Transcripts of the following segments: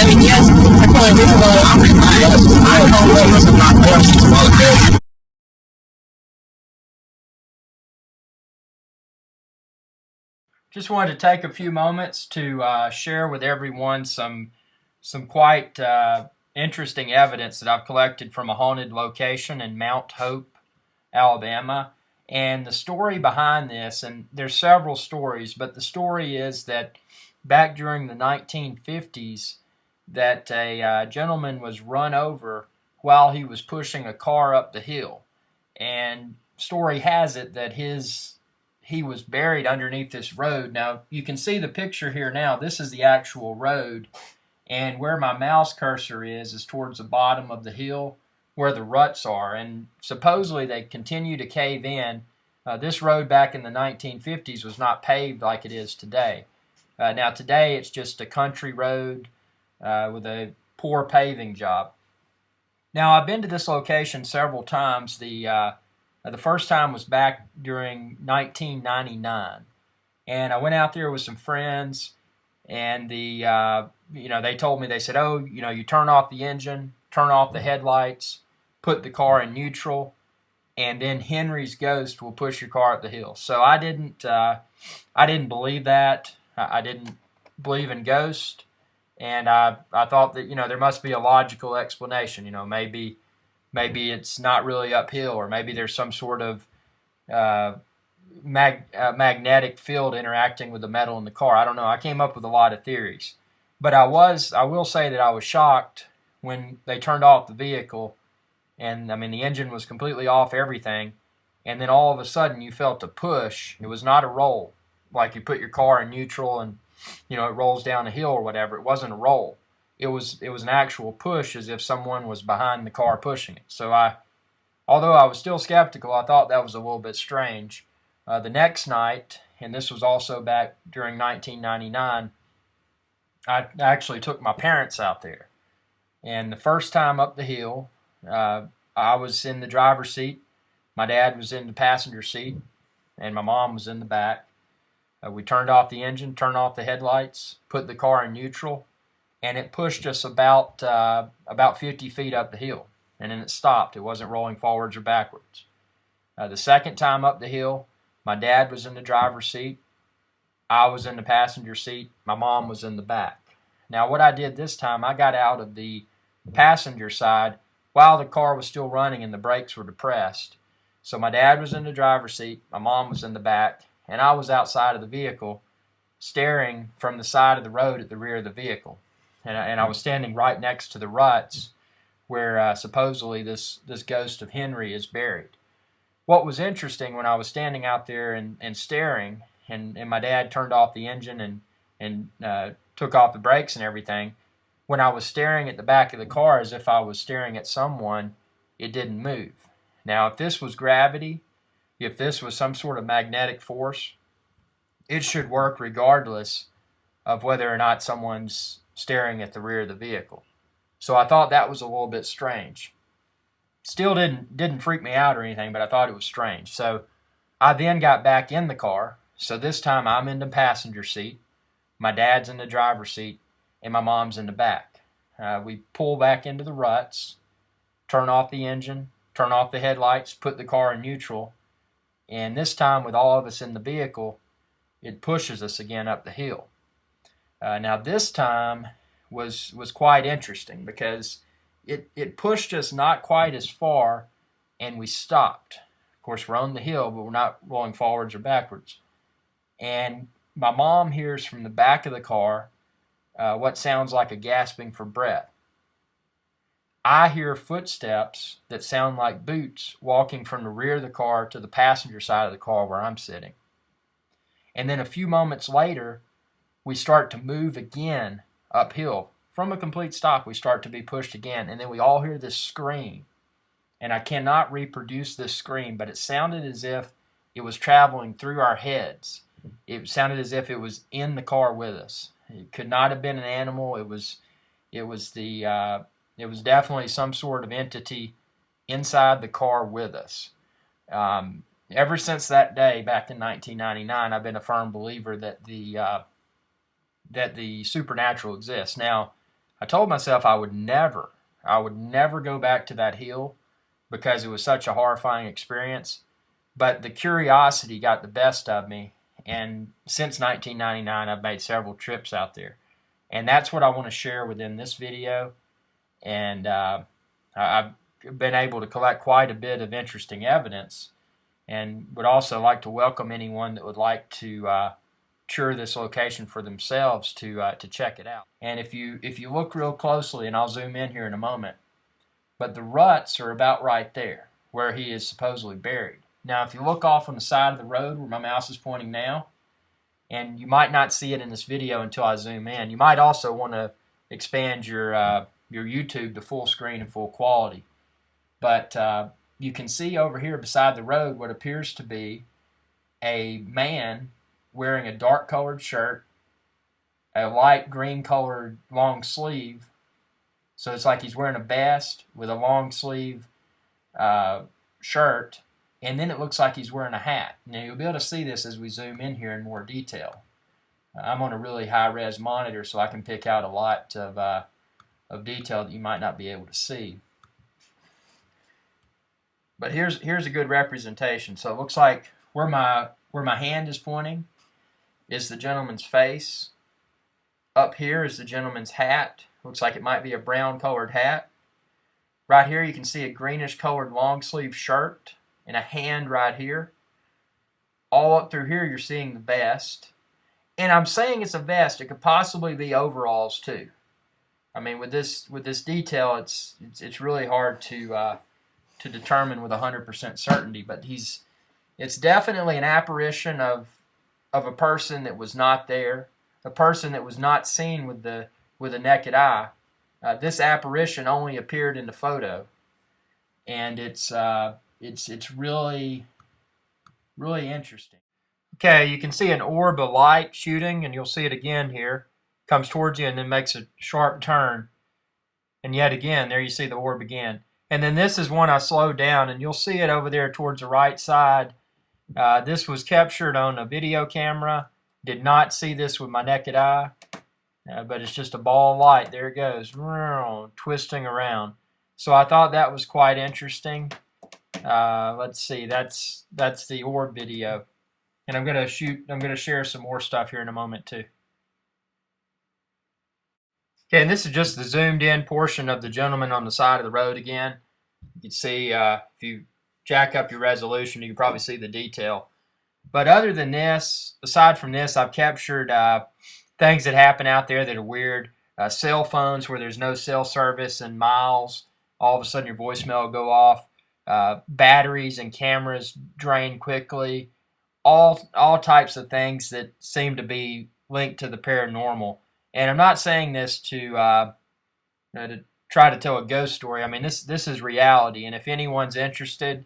mean, yes, I feel like this is all I'm I know what is not corpses. Just wanted to take a few moments to share with everyone some quite interesting evidence that I've collected from a haunted location in Mount Hope, Alabama. And the story behind this, and there's several stories, but the story is that back during the 1950s, that a gentleman was run over while he was pushing a car up the hill. And story has it that he was buried underneath this road. Now, you can see the picture here now. This is the actual road. And where my mouse cursor is towards the bottom of the hill where the ruts are. And supposedly they continue to cave in. This road back in the 1950s was not paved like it is today. Now, today it's just a country road with a poor paving job. Now, I've been to this location several times. The first time was back during 1999, and I went out there with some friends, and they told me, they said, oh, you turn off the engine, turn off the headlights, put the car in neutral, and then Henry's ghost will push your car up the hill. So I didn't believe that. I didn't believe in ghosts, and I thought that there must be a logical explanation. Maybe it's not really uphill, or maybe there's some sort of magnetic field interacting with the metal in the car. I don't know. I came up with a lot of theories. But I will say that I was shocked when they turned off the vehicle, and I mean the engine was completely off, everything, and then all of a sudden you felt a push. It was not a roll, like you put your car in neutral and it rolls down a hill or whatever. It wasn't a roll. It was an actual push, as if someone was behind the car pushing it. So although I was still skeptical, I thought that was a little bit strange. The next night, and this was also back during 1999, I actually took my parents out there. And the first time up the hill, I was in the driver's seat, my dad was in the passenger seat, and my mom was in the back. We turned off the engine, turned off the headlights, put the car in neutral, and it pushed us about 50 feet up the hill, and then it stopped. It wasn't rolling forwards or backwards. The second time up the hill, my dad was in the driver's seat, I was in the passenger seat, my mom was in the back. Now what I did this time, I got out of the passenger side while the car was still running and the brakes were depressed. So my dad was in the driver's seat, my mom was in the back, and I was outside of the vehicle staring from the side of the road at the rear of the vehicle. And I was standing right next to the ruts where supposedly this ghost of Henry is buried. What was interesting, when I was standing out there and staring, and my dad turned off the engine and took off the brakes and everything, when I was staring at the back of the car as if I was staring at someone, it didn't move. Now, if this was gravity, if this was some sort of magnetic force, it should work regardless of whether or not someone's staring at the rear of the vehicle. So I thought that was a little bit strange. Still didn't freak me out or anything, but I thought it was strange. So I then got back in the car. So this time I'm in the passenger seat, my dad's in the driver's seat, and my mom's in the back. We pull back into the ruts, turn off the engine, turn off the headlights, put the car in neutral, and this time with all of us in the vehicle, it pushes us again up the hill. Now this time was quite interesting because it pushed us not quite as far, and we stopped. Of course, we're on the hill, but we're not rolling forwards or backwards. And my mom hears from the back of the car what sounds like a gasping for breath. I hear footsteps that sound like boots walking from the rear of the car to the passenger side of the car where I'm sitting. And then a few moments later, we start to move again uphill. From a complete stop, we start to be pushed again, and then we all hear this scream. And I cannot reproduce this scream, but it sounded as if it was traveling through our heads. It sounded as if it was in the car with us. It could not have been an animal. It was definitely some sort of entity inside the car with us. Ever since that day back in 1999, I've been a firm believer that the supernatural exists. Now, I told myself I would never go back to that hill because it was such a horrifying experience. But the curiosity got the best of me, and since 1999, I've made several trips out there. And that's what I want to share within this video. And I've been able to collect quite a bit of interesting evidence, and would also like to welcome anyone that would like to tour this location for themselves to check it out. And if you look real closely, and I'll zoom in here in a moment, but the ruts are about right there where he is supposedly buried. Now, if you look off on the side of the road where my mouse is pointing now, and you might not see it in this video until I zoom in, you might also want to expand your YouTube to full screen and full quality. But you can see over here beside the road what appears to be a man wearing a dark colored shirt, a light green colored long sleeve. So it's like he's wearing a vest with a long sleeve shirt, and then it looks like he's wearing a hat. Now you'll be able to see this as we zoom in here in more detail. I'm on a really high-res monitor, so I can pick out a lot of detail that you might not be able to see. But here's a good representation. So it looks like where my hand is pointing is the gentleman's face. Up here is the gentleman's hat. Looks like it might be a brown colored hat. Right here you can see a greenish colored long sleeve shirt and a hand right here. All up through here you're seeing the vest. And I'm saying it's a vest. It could possibly be overalls too. I mean, with this detail, it's really hard to determine with 100% certainty. But it's definitely an apparition of a person that was not there, a person that was not seen with the naked eye. This apparition only appeared in the photo, and it's really interesting. Okay, you can see an orb of light shooting, and you'll see it again here. Comes towards you and then makes a sharp turn. And yet again, there you see the orb again. And then this is one I slowed down, and you'll see it over there towards the right side. This was captured on a video camera. Did not see this with my naked eye, but it's just a ball of light. There it goes, twisting around. So I thought that was quite interesting. Let's see, that's the orb video. And I'm going to share some more stuff here in a moment too. Okay, and this is just the zoomed in portion of the gentleman on the side of the road again. You can see if you jack up your resolution, you can probably see the detail. But other than this, aside from this, I've captured things that happen out there that are weird. Cell phones where there's no cell service in miles. All of a sudden your voicemail will go off. Batteries and cameras drain quickly. All types of things that seem to be linked to the paranormal. And I'm not saying this to try to tell a ghost story. I mean, this is reality. And if anyone's interested,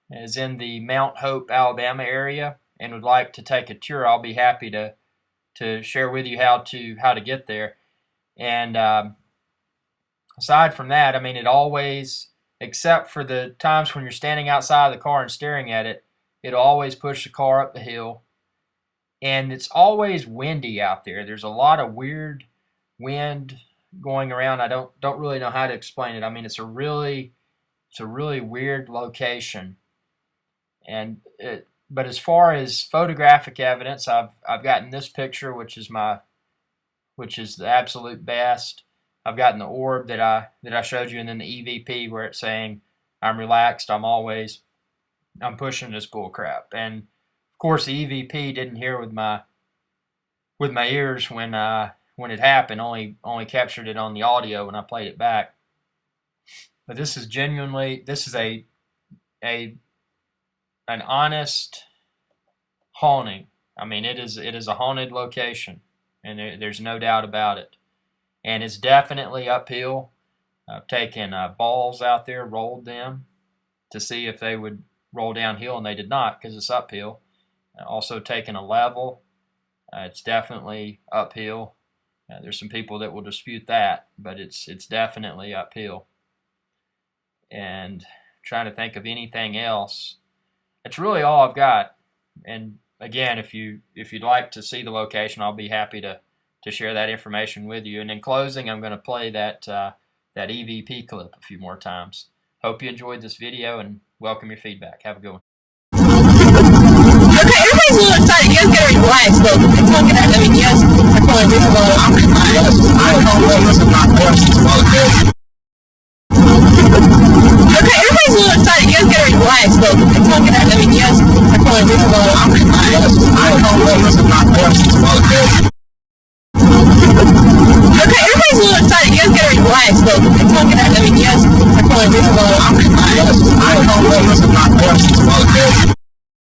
is in the Mount Hope, Alabama area, and would like to take a tour, I'll be happy to share with you how to get there. And aside from that, I mean, it always, except for the times when you're standing outside of the car and staring at it, it'll always push the car up the hill. And it's always windy out there. There's a lot of weird wind going around. I don't really know how to explain it. I mean, it's a really weird location. And but as far as photographic evidence, I've gotten this picture, which is the absolute best. I've gotten the orb that I showed you, and then the EVP where it's saying I'm relaxed, I'm pushing this bull crap. And of course the EVP didn't hear with my ears when it happened, only captured it on the audio when I played it back. But this is an honest haunting. I mean, it is a haunted location, and there's no doubt about it. And it's definitely uphill. I've taken balls out there, rolled them to see if they would roll downhill, and they did not because it's uphill. Also taken a level. It's definitely uphill. There's some people that will dispute that, but it's definitely uphill. And trying to think of anything else. That's really all I've got. And again, if you'd like to see the location, I'll be happy to to share that information with you. And in closing, I'm going to play that EVP clip a few more times. Hope you enjoyed this video and welcome your feedback. Have a good one. Okay, everybody's a little excited. You guys gotta relax, but it's not gonna, I mean, yes, I probably think about it. I don't know what's about this. Okay, everybody's a little excited. You guys gotta relax, but it's not gonna, I mean, yes, I probably think about it. I don't know what's about this. Okay, everybody's a little excited. You guys gotta relax, but it's not gonna, I mean, yes, I probably think about it. I don't know what's about this.